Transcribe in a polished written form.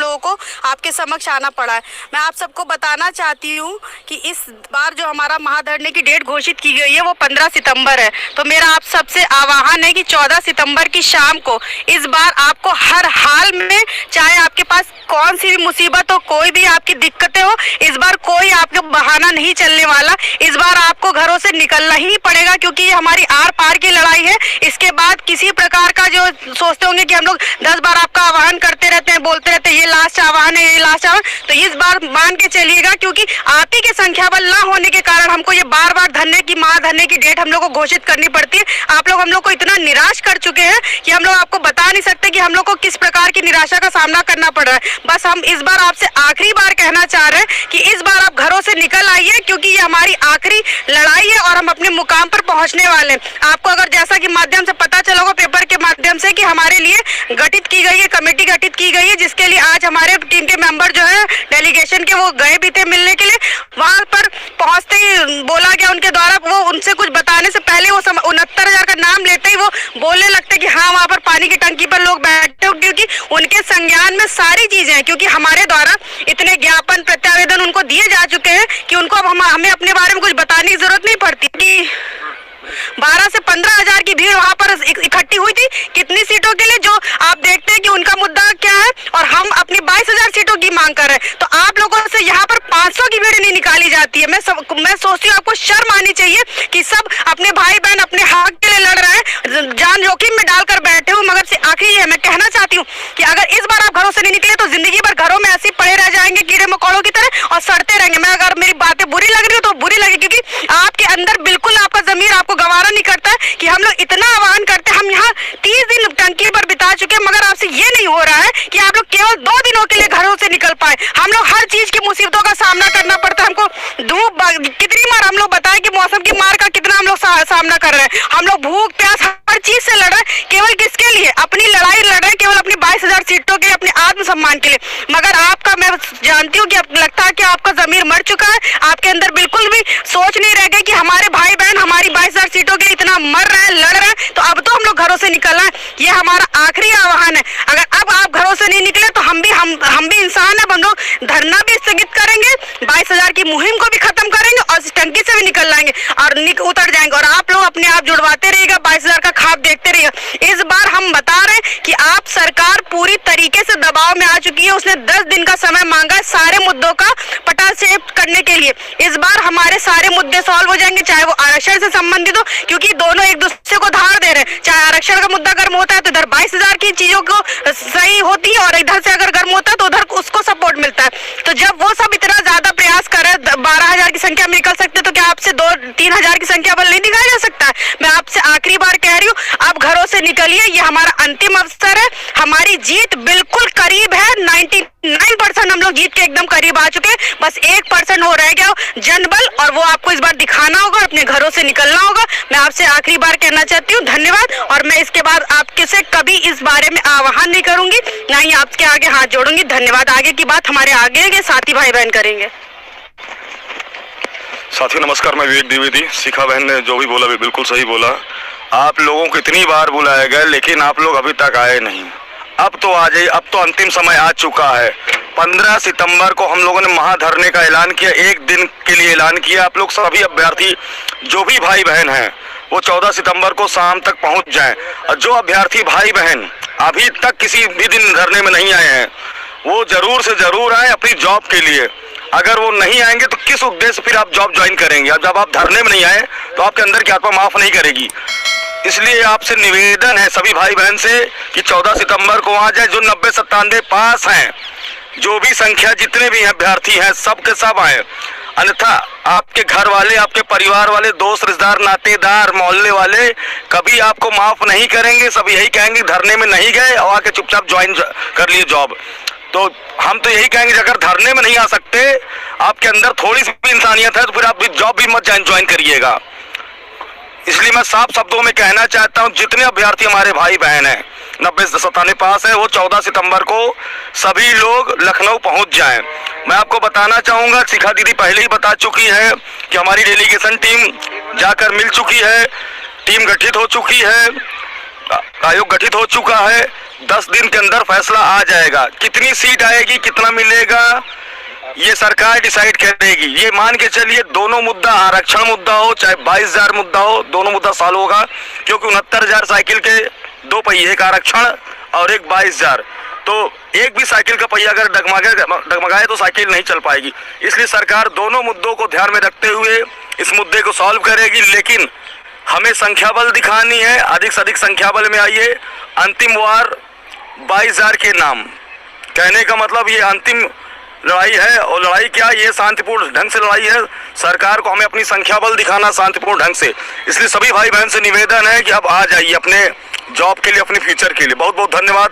लोगों को आपके समक्ष आना पड़ा है। मैं आप सबको बताना चाहती हूँ कि इस बार जो हमारा महाधरने की डेट घोषित की गई है वो 15 सितंबर है। तो मेरा आप सबसे आह्वान है कि 14 सितंबर की शाम को इस बार आपको हर हाल में, चाहे आपके पास कौन सी भी मुसीबत हो, कोई भी आपकी दिक्कतें हो, इस बार कोई आपका बहाना नहीं चलने वाला। इस बार आपको घरों से निकलना ही पड़ेगा, क्योंकि ये हमारी आर पार की लड़ाई है। इसके बाद किसी प्रकार का जो सोचते होंगे कि हम लोग 10 बार आपका आह्वान करते रहते हैं, बोलते रहते हैं ये लास्ट आह्वान है, ये लास्ट आह्वान, तो इस बार मान के चलिएगा, क्योंकि आप ही के संख्या बल ना होने के कारण हमको ये बार बार धरने की, महाधरने की डेट हम लोग को घोषित करनी पड़ती है। आप लोग हम लोग को इतना निराश कर चुके हैं कि हम लोग आपको बता नहीं सकते कि हम लोग को किस प्रकार की निराशा का सामना करना पड़ रहा है। बस हम इस बार आपसे आखिरी बार कहना चाह रहे हैं कि इस बार आप घरों से निकल आइए, क्योंकि ये हमारी आखिरी लड़ाई है और हम अपने मुकाम पर पहुंचने वाले हैं। आपको अगर जैसा कि माध्यम से पता चला होगा, पेपर के माध्यम से, कि हमारे लिए गठित की गई है, कमेटी गठित की गई है, जिसके लिए आज हमारे टीम के मेंबर जो है डेलीगेशन के, वो गए भी थे मिलने के लिए। वहां पर पहुंचते ही बोला गया उनके द्वारा, वो उनसे कुछ बताने से पहले वो 69,000 का नाम लेते ही वो बोलने लगते कि हाँ वहां पर पानी की टंकी पर लोग बैठे हो, क्योंकि उनके संज्ञान में सारी चीजें हैं। क्योंकि हमारे द्वारा इतने ज्ञापन, प्रत्यावेदन उनको दिए जा चुके हैं कि उनको अब हमें अपने बारे में कुछ बताने की जरूरत नहीं पड़ती। कि 12 से 15,000 की भीड़ वहां पर इकट्ठी हुई थी, कितनी सीटों के लिए, जो आप देखते हैं कि उनका मुद्दा क्या है, और हम अपनी 22,000 सीटों की मांग कर रहे हैं। तो आप लोगों से यहाँ पर 500 की भीड़ नहीं निकाली जाती है। मैं सोचती हूँ आपको शर्म आनी चाहिए कि सब अपने भाई बहन अपने हक के लिए लड़ रहे हैं, जान जोखिम में डालकर बैठे हूँ। मगर से आखिरी है, मैं कहना चाहती हूँ कि अगर इस बार आप घरों से नहीं निकले तो जिंदगी भर घरों में ऐसे पड़े रह जाएंगे कीड़े मकोड़ों की तरह और सड़ते रहेंगे। मैं, अगर मेरी बातें बुरी लग रही हो तो बुरी लगी, क्योंकि आपके अंदर बिल्कुल आपका जमीर आपको गवारा नहीं करता है कि हम लोग इतना आह्वान करते हैं। हम यहाँ 30 दिन टंकी पर बिता चुके हैं, मगर आपसे ये नहीं हो रहा है कि आप लोग केवल 2 दिनों के लिए घरों से निकल पाए। हम लोग हर चीज की मुसीबतों का सामना करना पड़ता है। हमको धूप, कितनी बार हम लोग बताएं कि मौसम की मार का कितना हम लोग सामना कर रहे हैं। हम लोग भूख प्यास हर चीज से लड़ रहे हैं, केवल किसके लिए? अपनी लड़ाई लड़ रहे हैं, केवल अपनी 22,000 सीटों के लिए, अपने आत्मसम्मान के लिए। मगर आपका, मैं जानती हूँ कि लगता है कि आपका जमीर मर चुका है, आपके अंदर बिल्कुल भी सोच नहीं रह गई कि हमारे भाई बहन हमारी 22,000 सीटों के लिए इतना मर रहे हैं, लड़ रहे हैं, तो अब तो हम लोग घरों से निकलना है। ये हमारा आखिरी आह्वान है। अगर अब आप घरों से नहीं निकले तो हम भी इंसान है, हम लोग धरना भी स्थगित करेंगे, 22,000 की मुहिम को भी खत्म करेंगे और इस टंकी से भी निकल लाएंगे और उतर जाएंगे। और आप लोग अपने आप जुड़वाते रहिएगा, 22,000 का खाप देखते रहिएगा। इस बार हम बता रहे हैं कि आप, सरकार पूरी तरीके से दबाव में आ चुकी है। उसने 10 दिन का समय मांगा है सारे मुद्दों का पटाक्षेप करने के लिए। इस बार हमारे सारे मुद्दे सॉल्व हो जाएंगे, चाहे वो आरक्षण से संबंधित हो, क्योंकि दोनों एक दूसरे को धार दे रहे हैं। चाहे आरक्षण का मुद्दा गर्म होता है तो इधर 22,000 की चीजों को सही होती है, और इधर से अगर गर्म होता है तो उधर उसको सपोर्ट मिलता है। तो जब वो सब इतना ज्यादा प्रयास कर रहे हैं, 12,000 की संख्या में निकल सकते, तो क्या आपसे 2-3,000 की संख्या बल नहीं दिखाया जा सकता है? मैं आपसे आखिरी बार कह रही हूँ, आप घरों से निकलिए, ये हमारा अंतिम अवसर है। हमारी जीत बिल्कुल करीब है, 99% हम लोग जीत के एकदम करीब आ चुके हैं। बस 1% हो रह गया जनबल, और वो आपको इस बार दिखाना होगा, अपने घरों से निकलना होगा। मैं आपसे आखिरी बार कहना चाहती हूँ धन्यवाद, और मैं इसके बाद आपके से कभी इस बारे में आह्वान नहीं करूंगी, ना ही आपके आगे हाथ जोड़ूंगी। धन्यवाद। आगे की बात हमारे आगे के साथी भाई बहन करेंगे। साथियों नमस्कार, मैं विवेक द्विवेदी। शिखा बहन ने जो भी बोला बिल्कुल सही बोला। आप लोगों को इतनी बार बुलाया गया, लेकिन आप लोग अभी तक आए नहीं। अब तो आ जाइए, अब तो अंतिम समय आ चुका है। 15 सितंबर को हम लोगों ने महाधरने का ऐलान किया, 1 दिन के लिए ऐलान किया। आप लोग सभी अभ्यर्थी, जो भी भाई बहन हैं, वो 14 सितंबर को शाम तक पहुंच जाएं। और जो अभ्यर्थी भाई बहन अभी तक किसी भी दिन धरने में नहीं आए हैं, वो जरूर से जरूर आए अपनी जॉब के लिए। अगर वो नहीं आएंगे तो किस उद्देश्य फिर आप जॉब ज्वाइन करेंगे? अब जब आप धरने में नहीं आए तो आपके अंदर की आत्मा माफ नहीं करेगी। इसलिए आपसे निवेदन है सभी भाई बहन से कि 14 सितंबर को आ जाए। जो 90-97 पास हैं, जो भी संख्या जितने भी अभ्यर्थी हैं, सब के सब आए। अन्यथा आपके घर वाले, आपके परिवार वाले, दोस्त, रिश्तेदार, नातेदार, मोहल्ले वाले कभी आपको माफ नहीं करेंगे। सब यही कहेंगे धरने में नहीं गए और आके चुपचाप ज्वाइन कर लिए जॉब। तो हम तो यही कहेंगे, अगर धरने में नहीं आ सकते, आपके अंदर थोड़ी सी भी इंसानियत है, तो फिर आप जॉब भी मत ज्वाइन करिएगा। इसलिए मैं साफ शब्दों में कहना चाहता हूं, जितने अभ्यर्थी हमारे भाई बहन हैं, 90-97 पास है, वो 14 सितंबर को सभी लोग लखनऊ पहुंच जाएं। मैं आपको बताना चाहूंगा, शिखा दीदी पहले ही बता चुकी है कि हमारी डेलीगेशन टीम जाकर मिल चुकी है, टीम गठित हो चुकी है, आयोग गठित हो चुका है। 10 दिन के अंदर फैसला आ जाएगा। कितनी सीट आएगी, कितना मिलेगा, ये सरकार डिसाइड करेगी। ये मान के चलिए दोनों मुद्दा, आरक्षण मुद्दा हो चाहे 22,000 मुद्दा हो, दोनों मुद्दा सॉल्व होगा, क्योंकि 69,000 साइकिल के 2 पहिए, एक आरक्षण और एक 22,000, तो एक भी साइकिल का पहिया अगर डगमगाए तो साइकिल नहीं चल पाएगी। इसलिए सरकार दोनों मुद्दों को ध्यान में रखते हुए इस मुद्दे को सॉल्व करेगी, लेकिन हमें संख्या बल दिखानी है, अधिक से अधिक संख्या बल में आइए। अंतिम वार 22,000 के नाम, कहने का मतलब ये अंतिम लड़ाई है, और लड़ाई क्या, ये शांतिपूर्ण ढंग से लड़ाई है। सरकार को हमें अपनी संख्या बल दिखाना शांतिपूर्ण ढंग से। इसलिए सभी भाई बहन से निवेदन है कि अब आ जाइए अपने जॉब के लिए, अपने फ्यूचर के लिए। बहुत बहुत धन्यवाद।